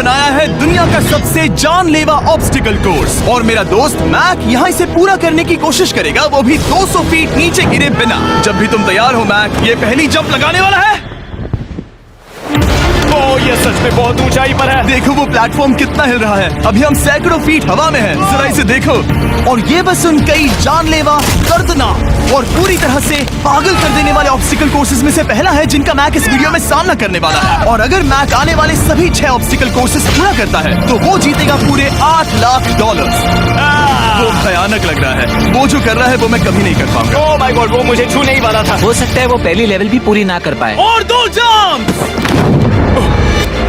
बनाया है दुनिया का सबसे जानलेवा ऑब्स्टिकल कोर्स और मेरा दोस्त मैक यहाँ इसे पूरा करने की कोशिश करेगा, वो भी 200 फीट नीचे गिरे बिना। जब भी तुम तैयार हो मैक, ये पहली जंप लगाने वाला है। ओह, ये सच में बहुत ऊंचाई पर है। देखो वो प्लेटफॉर्म कितना हिल रहा है। अभी हम सैकड़ों फीट हवा में हैं। जरा इसे देखो। और ये बस उन कई जानलेवा, दर्दनाक और पूरी तरह से पागल कर देने वाले ऑब्स्टिकल कोर्सेज में से पहला है जिनका मैक इस वीडियो में सामना करने वाला है। और अगर मैक आने वाले सभी 6 ऑब्स्टिकल कोर्सेज पूरा करता है तो वो जीतेगा पूरे $8 लाख। वो भयानक लग रहा है। वो जो कर रहा है वो मैं कभी नहीं कर पाऊंगा। ओह माय गॉड, वो मुझे छूने ही वाला था। हो सकता है वो पहली लेवल भी पूरी ना कर पाए। और 2 जंप।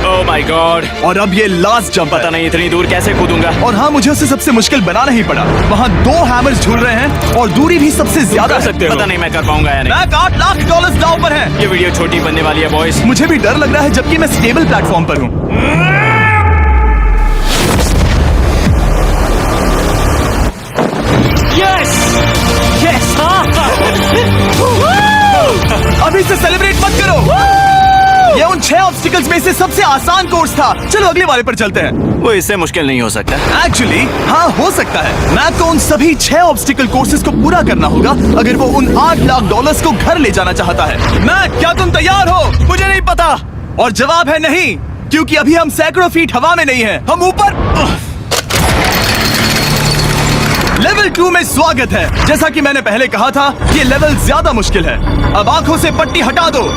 ओह माय गॉड, और अब ये लास्ट जंप। पता नहीं इतनी दूर कैसे कूदूंगा। और हाँ, मुझे उसे सबसे मुश्किल बनाना ही पड़ा। वहाँ 2 हैमर्स झूल रहे हैं और दूरी भी सबसे ज्यादा है। पता नहीं मैं कर पाऊंगा या नहीं। मैक $8 लाख दांव पर है। ये वीडियो छोटी बनने वाली है बॉयज। मुझे भी डर लग रहा है जबकि मैं स्टेबल प्लेटफॉर्म पर हूँ। यस यस, अभी से सेलिब्रेट मत करो। ये उन 6 ऑब्स्टिकल्स में से सबसे आसान कोर्स था। चलो अगले वाले पर चलते हैं। वो इससे मुश्किल नहीं हो सकता। एक्चुअली हाँ, हो सकता है। मैक को उन सभी 6 ऑब्स्टिकल कोर्सेज को पूरा करना होगा अगर वो उन $8 लाख को घर ले जाना चाहता है। मैक, क्या तुम तैयार हो? मुझे नहीं पता। और जवाब है नहीं, क्योंकि अभी हम सैकड़ों फीट हवा में नहीं हैं। हम ऊपर। लेवल 2 में स्वागत है। जैसा कि मैंने पहले कहा था, ये लेवल ज्यादा मुश्किल है। अब आंखों से पट्टी हटा दो।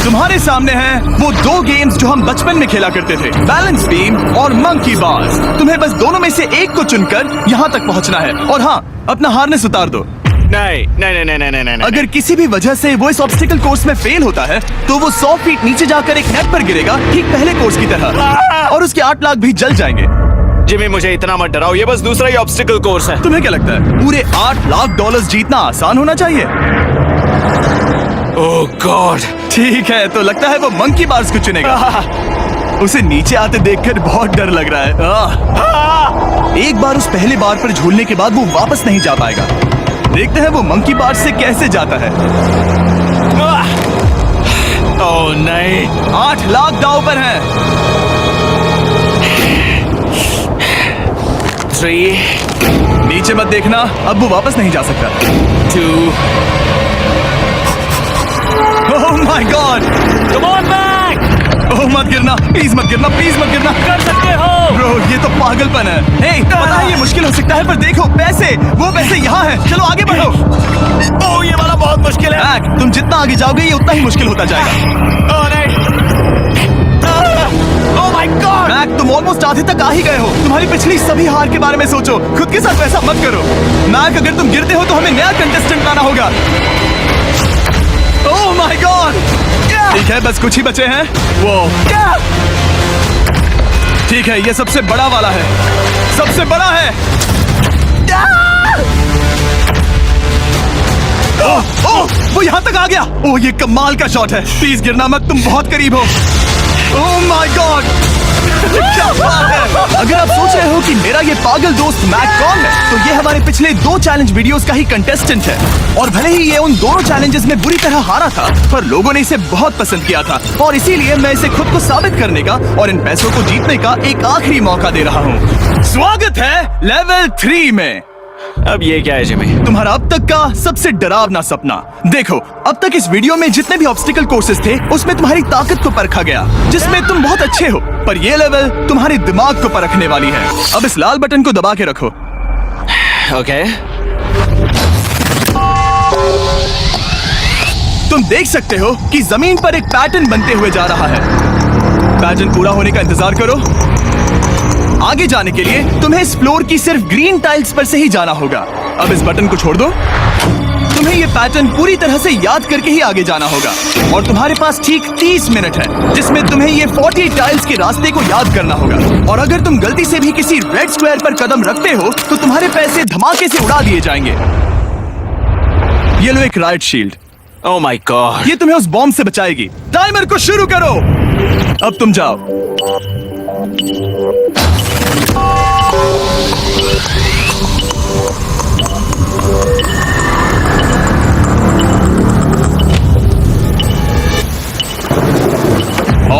तुम्हारे सामने हैं वो 2 गेम्स जो हम बचपन में खेला करते थे, बैलेंस बीम और मंकी बार्स। तुम्हें बस दोनों में से एक को चुनकर यहाँ तक पहुँचना है। और हाँ, अपना हार्नेस उतार दो। नहीं नहीं नहीं नहीं नहीं नहीं। अगर किसी भी वजह से वो इस ऑब्स्टिकल कोर्स में फेल होता है तो वो 100 फीट नीचे जाकर एक नेट पर गिरेगा, ठीक पहले कोर्स की तरह, और उसके 8 लाख भी जल जाएंगे। जिमी, मुझे इतना मत डराओ। ये बस दूसरा ही ऑब्स्टिकल कोर्स है। तुम्हें क्या लगता है पूरे $8 लाख जीतना आसान होना चाहिए? ओह गॉड। ठीक है, तो लगता है वो मंकी बार्स को चुनेगा। उसे नीचे आते देखकर बहुत डर लग रहा है। एक बार उस पहले बार पर झूलने के बाद वो वापस नहीं जा पाएगा। देखते हैं वो मंकी बार्स से कैसे जाता है। ओह नहीं, 8 लाख दांव पर है। 3 नीचे मत देखना, अब वो वापस नहीं जा सकता। 2 oh my God, come on back. Oh मत गिरना, प्लीज मत गिरना, प्लीज मत गिरना। कर सकते हो ब्रो, ये तो पागलपन है। हे, पता है ये मुश्किल हो सकता है, पर देखो पैसे, वो पैसे यहाँ हैं। चलो आगे बढ़ो। ओह, ये वाला बहुत मुश्किल है। मैक, तुम जितना आगे जाओगे ये उतना ही मुश्किल होता जाएगा। ओह नहीं। ओह माय गॉड। मैक, तुम ऑलमोस्ट आधे तक आ ही गए हो। तुम्हारी पिछली सभी हार के बारे में सोचो। खुद के साथ वैसा मत करो। मैक, अगर तुम गिरते हो तो हमें नया कंटेस्टेंट लाना होगा। ओह माय गॉड। ठीक है, बस कुछ ही बचे हैं। वो ठीक है, ये सबसे बड़ा वाला है। सबसे बड़ा है। ओह ओह, वो यहाँ तक आ गया। ओह, ये कमाल का शॉट है। प्लीज गिरना मत, तुम बहुत करीब हो। ओह माय गॉड, क्या बात है। अगर आप सोच रहे हो कि मेरा ये पागल दोस्त मैक कौन है, तो ये हमारे पिछले 2 चैलेंज वीडियोस का ही कंटेस्टेंट है। और भले ही ये उन दोनों चैलेंजेस में बुरी तरह हारा था, पर लोगों ने इसे बहुत पसंद किया था और इसीलिए मैं इसे खुद को साबित करने का और इन पैसों को जीतने का एक आखिरी मौका दे रहा हूँ। स्वागत है लेवल 3 में। अब ये क्या है जिमी? तुम्हारा अब तक का सबसे डरावना सपना। देखो, अब तक इस वीडियो में जितने भी ऑब्स्टिकल कोर्सेज थे उसमें तुम्हारी ताकत को परखा गया, जिसमें तुम बहुत अच्छे हो। पर ये लेवल तुम्हारे दिमाग को परखने वाली है। अब इस लाल बटन को दबा के रखो। ओके। तुम देख सकते हो कि जमीन पर एक पैटर्न बनते हुए जा रहा है। पैटर्न पूरा होने का इंतजार करो। आगे जाने के लिए तुम्हें इस फ्लोर की सिर्फ ग्रीन टाइल्स पर से ही जाना होगा। अब इस बटन को छोड़ दो। तुम्हें ये पैटर्न पूरी तरह से याद करके ही आगे जाना होगा और तुम्हारे पास ठीक 30 मिनट है जिसमें तुम्हें ये 40 टाइल्स के रास्ते को याद करना होगा। और अगर तुम गलती से भी किसी रेड स्क्वायर पर कदम रखते हो तो तुम्हारे पैसे धमाके से उड़ा दिए जाएंगे। ये लो एक right shield. Oh my God, ये तुम्हें उस बॉम्ब से बचाएगी। टाइमर को शुरू करो। अब तुम जाओ।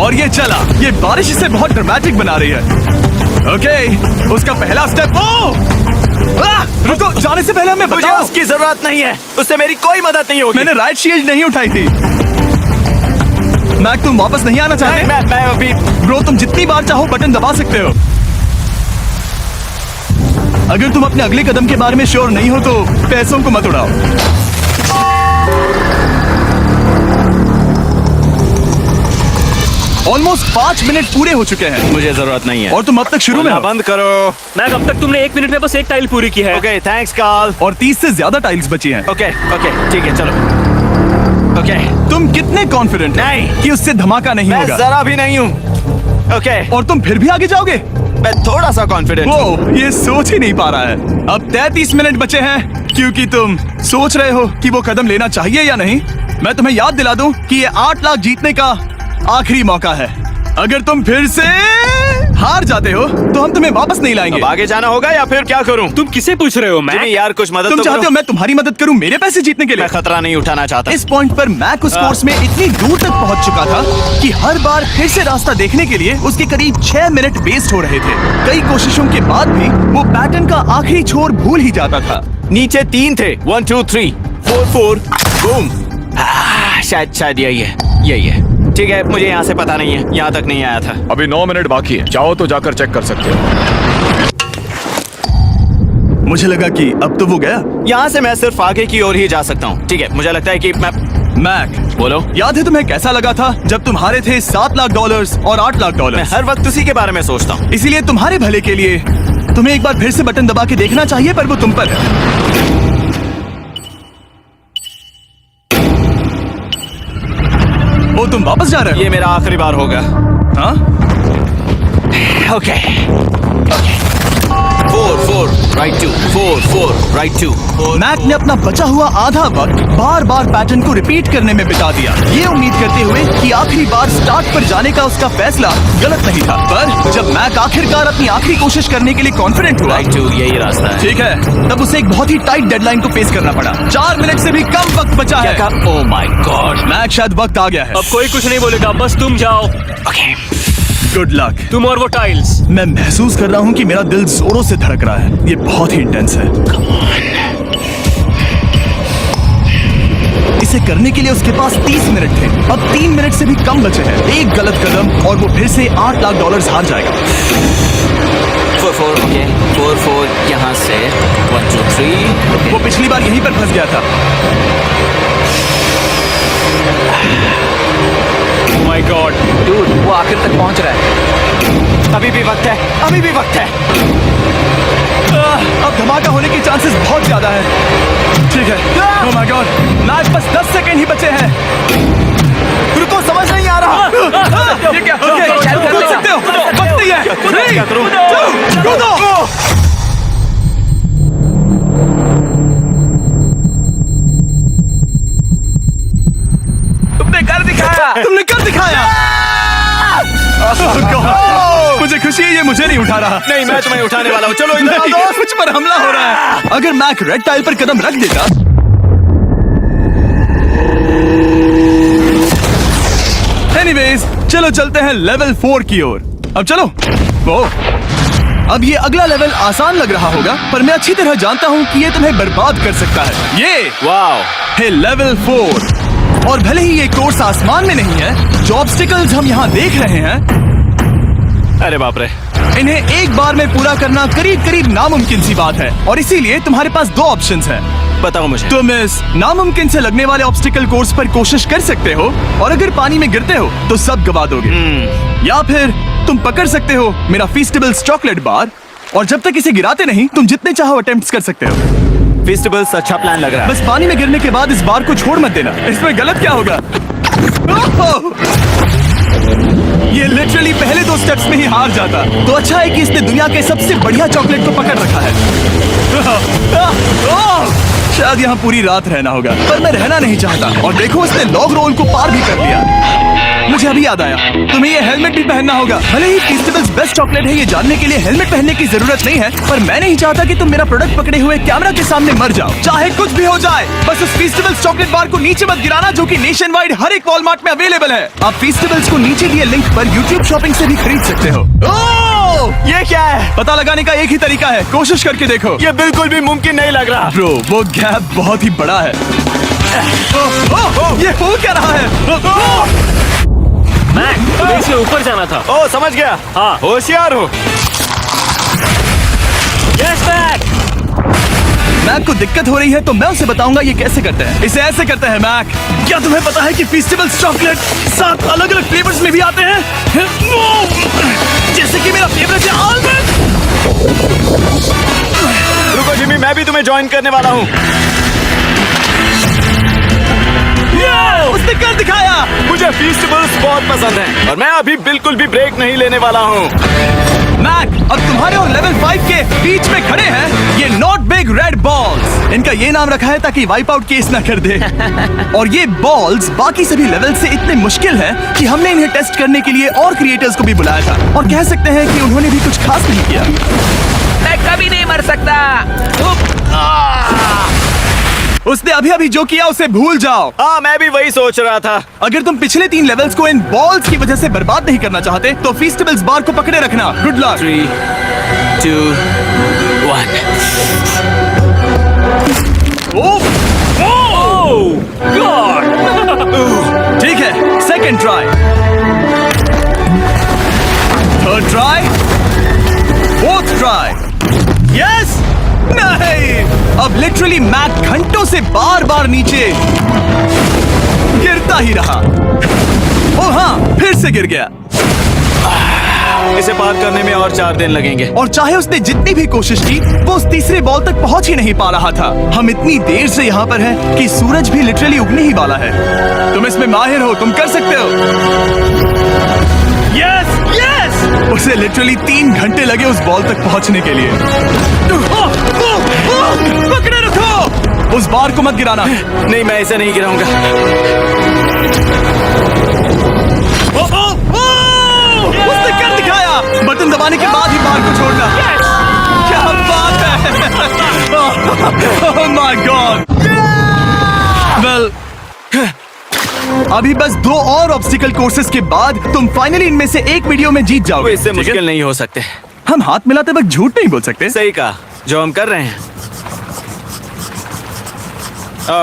और ये चला। ये बारिश इसे बहुत ड्रामेटिक बना रही है। ओके, उसका पहला स्टेप। रुको, जाने से पहले हमें मुझे बताओ। उसकी जरूरत नहीं है, उससे मेरी कोई मदद नहीं होगी। मैंने राइट शील्ड नहीं उठाई थी। मैक, तुम वापस नहीं आना चाहते? मैं अभी ब्रो, तुम जितनी बार चाहो बटन दबा सकते हो। अगर तुम अपने अगले कदम के बारे में श्योर नहीं हो तो पैसों को मत उड़ाओ। ऑलमोस्ट 5 मिनट पूरे हो चुके हैं मुझे जरूरत नहीं है। और तुम अब तक शुरू में बोलना हो। बंद करो। मैक, अब तक तुमने 1 मिनट में बस एक टाइल पूरी की है। Okay, thanks Karl. और 30 से ज्यादा टाइल्स बची हैं। ओके ओके, ठीक है, चलो। ओके, तुम कितने कॉन्फिडेंट नहीं। कि उससे धमाका नहीं मैं होगा? जरा भी नहीं हूँ। ओके, और तुम फिर भी आगे जाओगे? मैं थोड़ा सा कॉन्फिडेंट हूँ। वो ये सोच ही नहीं पा रहा है। अब 33 मिनट बचे हैं क्योंकि तुम सोच रहे हो कि वो कदम लेना चाहिए या नहीं। मैं तुम्हें याद दिला दूं कि ये 8 लाख जीतने का आखिरी मौका है। अगर तुम फिर से हार जाते हो तो हम तुम्हें वापस नहीं लाएंगे। अब आगे जाना होगा या फिर क्या करूँ? तुम किसे पूछ रहे हो मैक? जिमी यार, कुछ मदद तुम तो चाहते हो करो। मैं तुम्हारी मदद करूं मेरे पैसे जीतने के लिए? मैं खतरा नहीं उठाना चाहता। इस पॉइंट पर मैक उस कोर्स में इतनी दूर तक पहुंच चुका था कि हर बार फिर से रास्ता देखने के लिए उसके करीब 6 मिनट वेस्ट हो रहे थे। कई कोशिशों के बाद भी वो पैटर्न का आखिरी छोर भूल ही जाता था। नीचे 3 थे। 1 2 3 4 4 बूम। शायद यही है। ठीक है, मुझे यहाँ से पता नहीं है, यहाँ तक नहीं आया था। अभी 9 मिनट बाकी है, चाहो तो जाकर चेक कर सकते हो। मुझे लगा कि अब तो वो गया। यहाँ से मैं सिर्फ आगे की ओर ही जा सकता हूँ। ठीक है, मुझे लगता है कि मैं मैक, बोलो। याद है तुम्हें कैसा लगा था जब तुम हारे थे $7 लाख और $8 लाख? मैं हर वक्त उसी के बारे में सोचता हूँ। इसीलिए तुम्हारे भले के लिए तुम्हें एक बार फिर से बटन दबा के देखना चाहिए, पर वो तुम पर है। ओ, तुम वापस जा रहे हो? ये मेरा आखिरी बार होगा। हाँ? Okay 4 4 right 2 4 4 right 2। मैक ने अपना बचा हुआ आधा वक्त बार बार पैटर्न को रिपीट करने में बिता दिया, ये उम्मीद करते हुए कि आखिरी बार स्टार्ट पर जाने का उसका फैसला गलत नहीं था। पर जब मैक आखिरकार अपनी आखिरी कोशिश करने के लिए कॉन्फिडेंट हुआ, राइट 2 यही रास्ता है। ठीक है, तब उसे एक बहुत ही टाइट डेडलाइन को फेस करना पड़ा। 4 मिनट से भी कम वक्त बचा है। ओह माय गॉड। मैक, शायद वक्त आ गया है। अब कोई कुछ नहीं बोलेगा, बस तुम जाओ। Okay, good luck. तुम और वो टाइल्स। मैं महसूस कर रहा हूँ कि मेरा दिल जोरों से धड़क रहा है। ये बहुत ही इंटेंस है। इसे करने के लिए उसके पास 30 मिनट थे। अब 3 मिनट से भी कम बचे हैं। एक गलत कदम और वो फिर से $8 लाख हार जाएगा। 4 4 ओके 4 4 यहाँ से 1 2 3। वो पिछली बार यहीं पर फंस गया था। माय गॉड, डूड, वो आखिर तक पहुंच रहा है। अभी भी वक्त है, अभी भी वक्त है। अब धमाका होने के चांसेस बहुत ज्यादा है। ठीक है। ओह माय गॉड, मैच बस 10 सेकंड ही बचे हैं। रुको, समझ नहीं आ रहा। ये क्या? ओके, कूद सकते हो। वक्त नहीं है। क्या करूं? 3 2 कूदो। तुमने कर दिखाया। तुमने कर दिखाया। Oh God! मुझे खुशी है ये मुझे नहीं उठा रहा। नहीं, मैं तुम्हें उठाने वाला हूँ। चलो इधर आओ नहीं, दोस्त। मुझ पर हमला हो रहा है। अगर मैक रेड टाइल पर कदम रख देता, एनीवेज, चलो चलते हैं लेवल 4 की ओर। अब चलो। वो अब ये अगला लेवल आसान लग रहा होगा, पर मैं अच्छी तरह जानता हूँ कि ये तुम्हें बर्बाद कर सकता है। ये वाओ, है लेवल 4। और भले ही ये कोर्स आसमान में नहीं है, जो ऑब्स्टिकल्स हम यहाँ देख रहे हैं, अरे बाप रे। इन्हें एक बार में पूरा करना करीब करीब नामुमकिन सी बात है। और इसीलिए तुम्हारे पास 2 ऑप्शंस हैं। बताओ मुझे। तुम इस नामुमकिन से लगने वाले ऑब्स्टिकल कोर्स पर कोशिश कर सकते हो, और अगर पानी में गिरते हो तो सब गवा दोगे। या फिर तुम पकड़ सकते हो मेरा फीस्टेबल्स चॉकलेट बार, और जब तक इसे गिराते नहीं तुम जितने चाहो अटेम्प्ट्स कर सकते हो। फेस्टिवल्स अच्छा प्लान लग रहा है। बस पानी में गिरने के बाद इस बार को छोड़ मत देना। इसमें गलत क्या होगा? ओह! ये लिटरली पहले 2 स्टेप्स में ही हार जाता। तो अच्छा है कि इसने दुनिया के सबसे बढ़िया चॉकलेट को पकड़ रखा है। शायद यहाँ पूरी रात रहना होगा, पर मैं रहना नहीं चाहता। और देखो, इसने लॉग रोल को पार भी कर लिया। मुझे अभी याद आया, तुम्हें ये हेलमेट भी पहनना होगा। भले ही फीस्टिवल्स बेस्ट चॉकलेट है ये जानने के लिए हेलमेट पहनने की जरूरत नहीं है, पर मैं नहीं चाहता कि तुम मेरा प्रोडक्ट पकड़े हुए कैमरा के सामने मर जाओ। चाहे कुछ भी हो जाए, बस उस फीस्टिवल्स चॉकलेट बार को नीचे मत गिराना, जो कि नेशन वाइड हर एक वॉलमार्ट में अवेलेबल है। आप फीस्टिवल्स को नीचे दिए लिंक पर यूट्यूब शॉपिंग से भी खरीद सकते हो। ओह, ये क्या है? पता लगाने का एक ही तरीका है, कोशिश करके देखो। ये बिल्कुल भी मुमकिन नहीं लग रहा। ब्रो, वो गैप बहुत ही बड़ा है। ये हो क्या रहा है? मैक, तुम्हें इससे ऊपर जाना था। ओ, समझ गया। हाँ। होशियार हो। Yes Mac. मैक को दिक्कत हो रही है तो मैं उसे बताऊंगा ये कैसे करते हैं। इसे ऐसे करते हैं मैक। क्या तुम्हें पता है कि फेस्टिवल्स चॉकलेट 7 अलग अलग फ्लेवर्स में भी आते हैं? जैसे कि मेरा फेवरेट है आलमंड। रुको जिमी, मैं भी तुम्हें ज्वाइन करने वाला हूँ। उसने कर दिखाया। मुझे फेस्टिवल्स बहुत पसंद हैं और मैं अभी बिल्कुल भी ब्रेक नहीं लेने वाला हूँ। मैक, अब तुम्हारे और लेवल 5 के बीच में खड़े हैं ये नॉट बिग रेड बॉल्स। इनका ये नाम रखा है ताकि वाइप आउट केस ना कर दे। और ये बॉल्स बाकी सभी लेवल से इतने मुश्किल हैं कि हमने इन्हें टेस्ट करने के लिए और क्रिएटर्स को भी बुलाया था, और कह सकते हैं कि उन्होंने भी कुछ खास नहीं किया। मैं कभी नहीं मर सकता। उसने अभी अभी जो किया उसे भूल जाओ। हाँ, मैं भी वही सोच रहा था। अगर तुम पिछले 3 लेवल्स को इन बॉल्स की वजह से बर्बाद नहीं करना चाहते तो फेस्टिवल्स बार को पकड़े रखना। Good luck. 3, 2, 1। ठीक है, second try, third try, fourth try. Yes, नहीं, अब लिटरली मैक घंटों से बार बार नीचे गिरता ही रहा। ओ हाँ, फिर से गिर गया। इसे पार करने में और 4 दिन लगेंगे। और चाहे उसने जितनी भी कोशिश की, वो उस तीसरे बॉल तक पहुंच ही नहीं पा रहा था। हम इतनी देर से यहाँ पर हैं कि सूरज भी लिटरली उगने ही वाला है। तुम इसमें माहिर हो, तुम कर सकते हो। Yes, yes! उसे लिटरली 3 घंटे लगे उस बॉल तक पहुंचने के लिए। पकड़े रखो, उस बार को मत गिराना। नहीं, मैं इसे नहीं गिराऊंगा। उसने कर दिखाया। बटन दबाने के बाद ही बार को छोड़ना। क्या बात है। ओह माय गॉड। वेल, अभी बस 2 और ऑब्स्टिकल कोर्सेस के बाद तुम फाइनली इनमें से एक वीडियो में जीत वो जाओगे। इससे ठीक है? मुश्किल नहीं हो सकते। हम हाथ मिलाते वक्त झूठ नहीं बोल सकते। सही कहा, जो हम कर रहे हैं।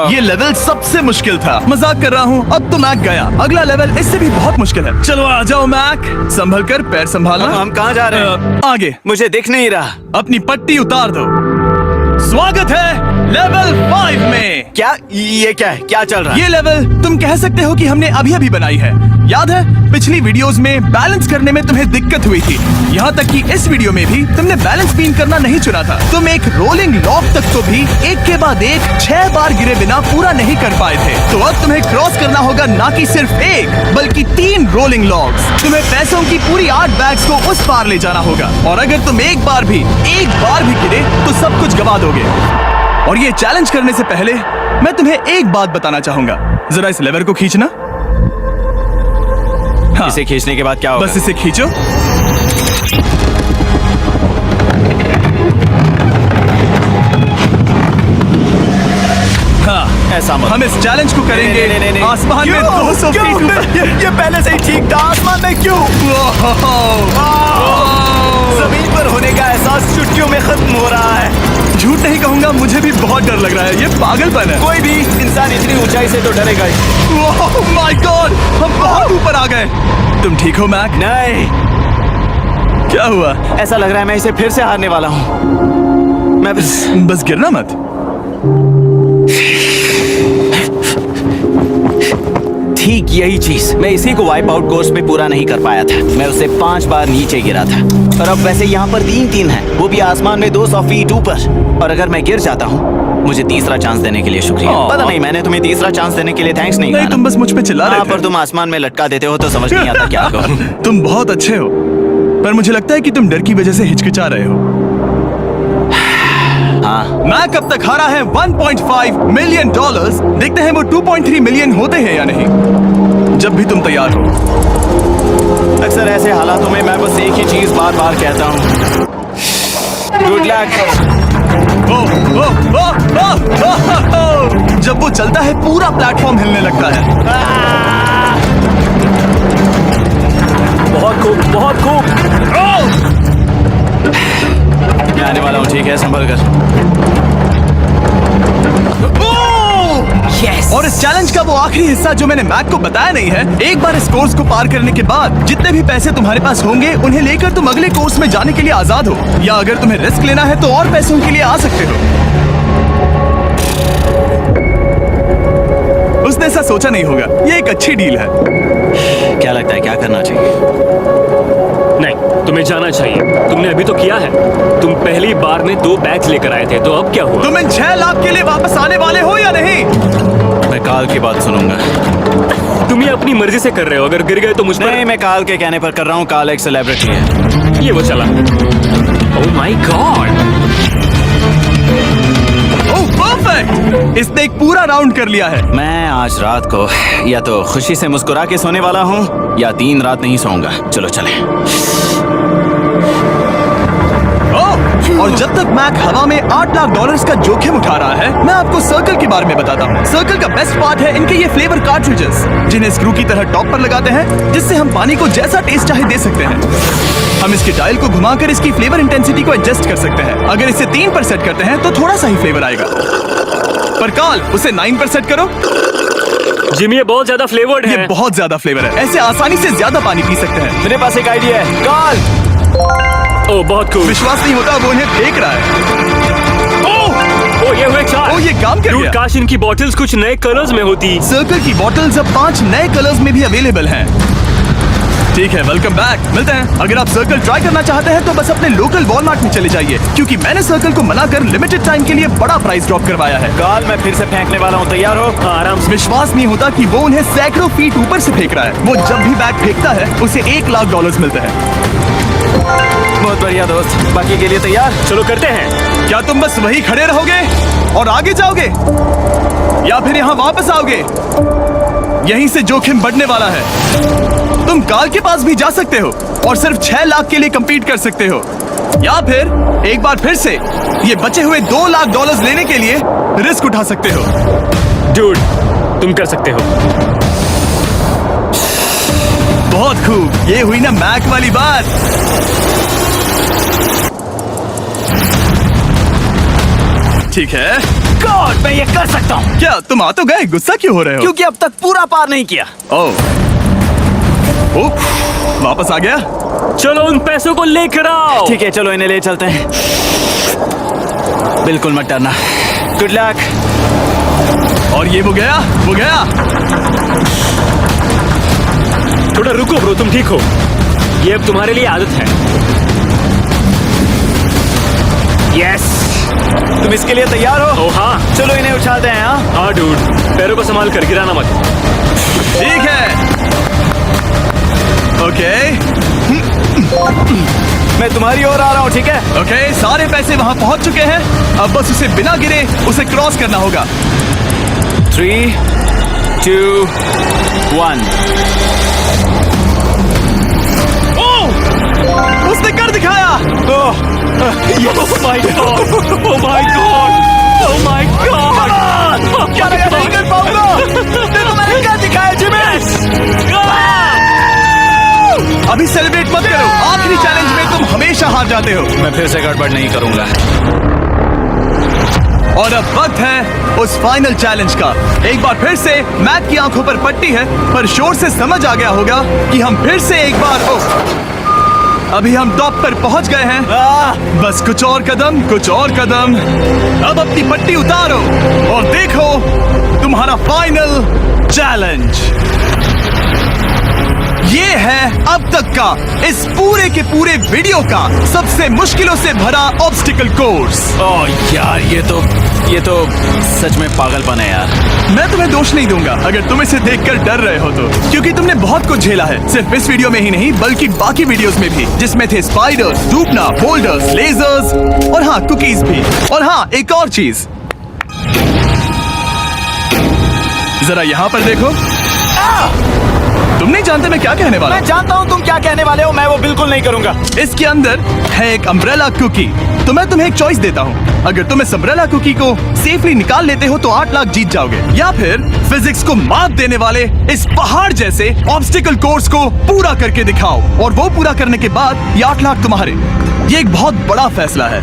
ये लेवल सबसे मुश्किल था। मजाक कर रहा हूँ, अब तो मैक गया। अगला लेवल इससे भी बहुत मुश्किल है। चलो आ जाओ मैक, संभल कर, पैर संभालना। हम कहाँ जा रहे हैं? आगे। मुझे दिख नहीं रहा। अपनी पट्टी उतार दो। स्वागत है लेवल 5 में। क्या ये क्या है? क्या चल रहा है? ये लेवल तुम कह सकते हो कि हमने अभी अभी बनाई है। याद है पिछली वीडियोस में बैलेंस करने में तुम्हें दिक्कत हुई थी, यहाँ तक कि इस वीडियो में भी तुमने बैलेंस बीन करना नहीं चुना था। तुम एक रोलिंग लॉक तक तो भी एक के बाद एक 6 बार गिरे बिना पूरा नहीं कर पाए थे। तो अब तुम्हें क्रॉस करना होगा ना कि सिर्फ एक बल्कि 3 रोलिंग लॉक्स। तुम्हें पैसों की पूरी 8 बैग्स को उस पार ले जाना होगा, और अगर तुम एक बार भी गिरे तो सब कुछ गवा दोगे। और ये चैलेंज करने से पहले मैं तुम्हें एक बात बताना चाहूंगा। जरा इस लेवर को खींचना। हाँ, इसे खींचने के बाद क्या होगा? बस इसे खींचो। हाँ, ऐसा मत। हम इस चैलेंज को करेंगे नहीं। आसमान में क्यों? 200 क्यों? फीट ऊपर। ये पहले से ही ठीक था। आसमान में क्यों? जमीन पर होने का एहसास चुटकियों में खत्म हो रहा है। झूठ नहीं कहूंगा, मुझे भी बहुत डर लग रहा है। ये पागलपन है। कोई भी इंसान इतनी ऊंचाई से तो डरेगा ही। ओह माय गॉड, हम बहुत ऊपर आ गए। तुम ठीक हो मैक? नहीं, क्या हुआ? ऐसा लग रहा है मैं इसे फिर से हारने वाला हूँ। मैं बस गिरना मत। ठीक यही चीज मैं इसी को वाइप आउट कोर्स में पूरा नहीं कर पाया था। मैं उससे 5 बार नीचे गिरा था, और अब वैसे यहाँ पर 3 है, वो भी आसमान में 200 फीट ऊपर। और अगर मैं गिर जाता हूँ, मुझे तीसरा चांस देने के लिए शुक्रिया। पता नहीं, मैंने तुम्हें तीसरा चांस देने के लिए थैंक्स नहीं कहा ना। तुम बस मुझ पे चिल्ला रहे थे। पर तुम आसमान में लटका देते हो तो समझ नहीं आता क्या करूं। तुम बहुत अच्छे हो, पर मुझे लगता है कि तुम डर की वजह से हिचकिचा रहे हो। हाँ, मैक अब तक हारा है $1.5 मिलियन। देखते हैं वो 2.3 मिलियन होते हैं या नहीं। जब भी तुम तैयार हो। अक्सर ऐसे हालातों में मैं बस एक ही चीज बार बार कहता हूँ, गुड लक। ओ, ओ, ओ, ओ, ओ, ओ, ओ। जब वो चलता है पूरा प्लेटफॉर्म हिलने लगता है। बहुत खूब, बहुत खूब। मैं आने वाला हूँ, ठीक है, संभल कर। Yes! और इस चैलेंज का वो आखिरी हिस्सा जो मैंने मैक को बताया नहीं है, एक बार इस कोर्स को पार करने के बाद जितने भी पैसे तुम्हारे पास होंगे उन्हें लेकर तुम अगले कोर्स में जाने के लिए आजाद हो, या अगर तुम्हें रिस्क लेना है तो और पैसों के लिए आ सकते हो। उसने ऐसा सोचा नहीं होगा, ये एक अच्छी डील है। क्या लगता है क्या करना चाहिए? नहीं, तुम्हें जाना चाहिए। तुमने अभी तो किया है। तुम पहली बार में 2 बैग्स लेकर आए थे, तो अब क्या हुआ? तुम इन 6 लाख के लिए वापस आने वाले हो या नहीं? मैं काल की बात सुनूंगा। तुम ये अपनी मर्जी से कर रहे हो, अगर गिर गए तो मुझ पर। नहीं, मैं काल के कहने पर कर रहा हूँ। काल एक सेलिब्रिटी है। ये वो चला। ओह माय गॉड। Oh perfect! इसने एक पूरा राउंड कर लिया है। मैं आज रात को या तो खुशी से मुस्कुरा के सोने वाला हूँ या 3 रात नहीं सोऊंगा। चलो चलें। और जब तक मैक हवा में $8 लाख का जोखिम उठा रहा है, मैं आपको सर्कल के बारे में बताता हूँ। सर्कल का बेस्ट पार्ट है इनके ये फ्लेवर कार्ट्रिजेस, जिन्हें स्क्रू की तरह टॉप पर लगाते हैं, जिससे हम पानी को जैसा टेस्ट चाहे दे सकते हैं। हम इसके डायल को घुमाकर इसकी फ्लेवर इंटेंसिटी को एडजस्ट कर सकते हैं। अगर इसे 3 पर सेट करते हैं तो थोड़ा सा ही फ्लेवर आएगा, पर काल उसे 9 पर सेट करो। जिमी, ये बहुत ज्यादा फ्लेवर्ड है। ये बहुत ज्यादा फ्लेवर है, ऐसे आसानी से ज्यादा पानी पी सकते हैं। मेरे पास एक आइडिया है। काल, ओह बहुत खूब। विश्वास नहीं होता, वो उन्हें फेंक रहा है। ओह ये हुए 4। ओह, ये काम कर Dude, गया। काश इनकी बॉटल्स कुछ नए कलर्स में होती। सर्कल की बॉटल्स अब 5 नए कलर्स में भी अवेलेबल हैं। ठीक है, वेलकम बैक। मिलते हैं। अगर आप सर्कल ट्राई करना चाहते हैं तो बस अपने लोकल वॉलमार्ट में चले जाइए, क्योंकि मैंने सर्कल को मना कर लिमिटेड टाइम के लिए बड़ा प्राइस ड्रॉप करवाया है। काल, मैं फिर से फेंकने वाला हूँ। तैयार हो? हाँ, आराम से। विश्वास नहीं होता कि वो उन्हें सैकड़ों फीट ऊपर से फेंक रहा है। वो जब भी बैग फेंकता है उसे $1 लाख मिलते हैं। बहुत बढ़िया दोस्त, बाकी के लिए तैयार? चलो करते हैं। क्या तुम बस वही खड़े रहोगे और आगे जाओगे, या फिर यहाँ वापस आओगे? यहीं से जोखिम बढ़ने वाला है। तुम काल के पास भी जा सकते हो और सिर्फ 6 लाख के लिए compete कर सकते हो, या फिर एक बार फिर से ये बचे हुए $2 लाख लेने के लिए रिस्क उठा सकते हो। Dude, तुम कर सकते हो। बहुत खूब, ये हुई ना मैक वाली बात। ठीक है। गॉड, मैं ये कर सकता हूँ। क्या तुम आ तो गए, गुस्सा क्यों हो रहे हो? क्योंकि अब तक पूरा पार नहीं किया। ओह, वापस आ गया। चलो उन पैसों को लेकर आओ। ठीक है, चलो इन्हें ले चलते हैं। बिल्कुल मत डरना। Good luck. और ये वो गया, वो गया। थोड़ा रुको ब्रो, तुम ठीक हो? ये अब तुम्हारे लिए आदत है। यस। तुम इसके लिए तैयार हो? ओ हाँ। चलो इन्हें उछालते हैं। हाँ, हाँ डूड, पैरों को संभाल कर, गिराना मत। ठीक है। ओके, मैं तुम्हारी ओर आ रहा हूँ, ठीक है? ओके, सारे पैसे वहां पहुंच चुके हैं। अब बस उसे बिना गिरे उसे क्रॉस करना होगा। 3, 2, 1। उसने कर दिखाया। ओह my God, oh my God, oh my God. क्या लगा नहीं कर पाऊंगा? देखो मैंने क्या दिखाया जिमी। अभी सेलिब्रेट मत करो, आखिरी चैलेंज में तुम हमेशा हार जाते हो। मैं फिर से गड़बड़ नहीं करूंगा। और अब वक्त है उस फाइनल चैलेंज का। एक बार फिर से मैक की आंखों पर पट्टी है, पर शोर से समझ आ गया होगा कि हम फिर से एक बार अभी हम टॉप पर पहुंच गए हैं। बस कुछ और कदम, कुछ और कदम। अब अपनी पट्टी उतारो और देखो तुम्हारा फाइनल चैलेंज। ये है अब तक का इस पूरे के पूरे वीडियो का सबसे मुश्किलों से भरा ऑब्स्टिकल कोर्स। ओह यार, ये तो सच में पागलपन है यार। मैं तुम्हें दोष नहीं दूंगा अगर तुम इसे देखकर डर रहे हो तो, क्योंकि तुमने बहुत कुछ झेला है, सिर्फ इस वीडियो में ही नहीं बल्कि बाकी वीडियोस में भी, जिसमें थे स्पाइडर्स, डूबना, बोल्डर्स, लेजर्स और हाँ कुकीज भी। और हाँ, एक और चीज, जरा यहाँ पर देखो। तुम नहीं जानते मैं क्या कहने वाला मैं जानता हूँ तुम क्या कहने वाले हो, मैं वो बिल्कुल नहीं करूंगा। हूँ। इसके अंदर है एक अम्ब्रेला कुकी। तो मैं तुम्हें एक चॉइस देता हूँ। अगर तुम इस अम्ब्रेला कुकी को सेफली निकाल लेते हो तो 8 लाख जीत जाओगे, या फिर फिजिक्स को मात देने वाले इस पहाड़ जैसे ऑब्स्टिकल कोर्स को पूरा करके दिखाओ, और वो पूरा करने के बाद ये 8 लाख तुम्हारे। ये एक बहुत बड़ा फैसला है।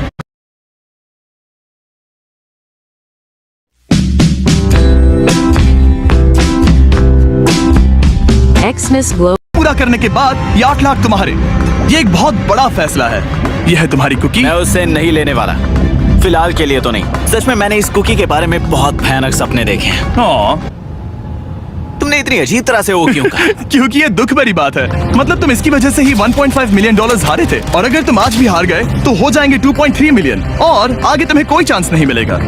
Xmas Glow. पूरा करने के बाद ये 8 लाख तुम्हारे। ये एक बहुत बड़ा फैसला है। यह है तुम्हारी कुकी। मैं उससे नहीं लेने वाला, फिलहाल के लिए तो नहीं। सच में मैंने इस कुकी के बारे में बहुत भयानक सपने देखे हैं। हाँ, तुमने इतनी अजीब तरह से वो क्यों कहा? क्योंकि ये दुख भरी बात है। मतलब तुम इसकी वजह से ही 1.5 मिलियन डॉलर्स हारे थे, और अगर तुम आज भी हार गए तो हो जाएंगे 2.3 मिलियन, और आगे तुम्हें कोई चांस नहीं मिलेगा।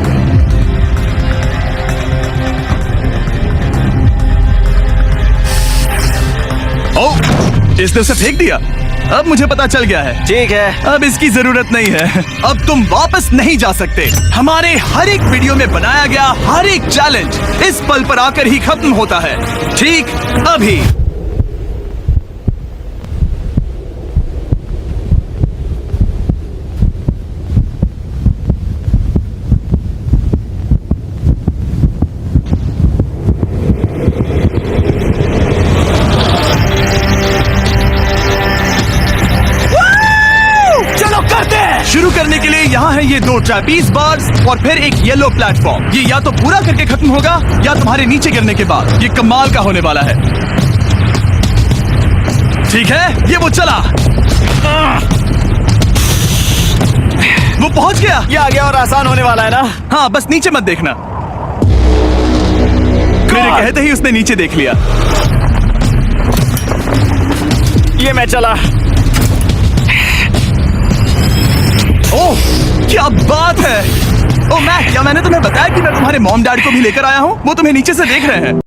ओह, इसने उसे फेंक दिया। अब मुझे पता चल गया है। ठीक है, अब इसकी जरूरत नहीं है। अब तुम वापस नहीं जा सकते। हमारे हर एक वीडियो में बनाया गया हर एक चैलेंज इस पल पर आकर ही खत्म होता है, ठीक अभी। शुरू करने के लिए यहाँ है ये 2 ट्रैपीज बार्स और फिर एक येलो प्लेटफॉर्म। ये या तो पूरा करके खत्म होगा या तुम्हारे नीचे गिरने के बाद। ये कमाल का होने वाला है। ठीक है, ये वो चला, वो पहुंच गया। ये आगे और आसान होने वाला है ना? हाँ, बस नीचे मत देखना। मेरे कहते ही उसने नीचे देख लिया। ये मैं चला। ओह, क्या बात है। ओह मैक, क्या मैंने तुम्हें बताया कि मैं तुम्हारे मॉम डैड को भी लेकर आया हूँ? वो तुम्हें नीचे से देख रहे हैं।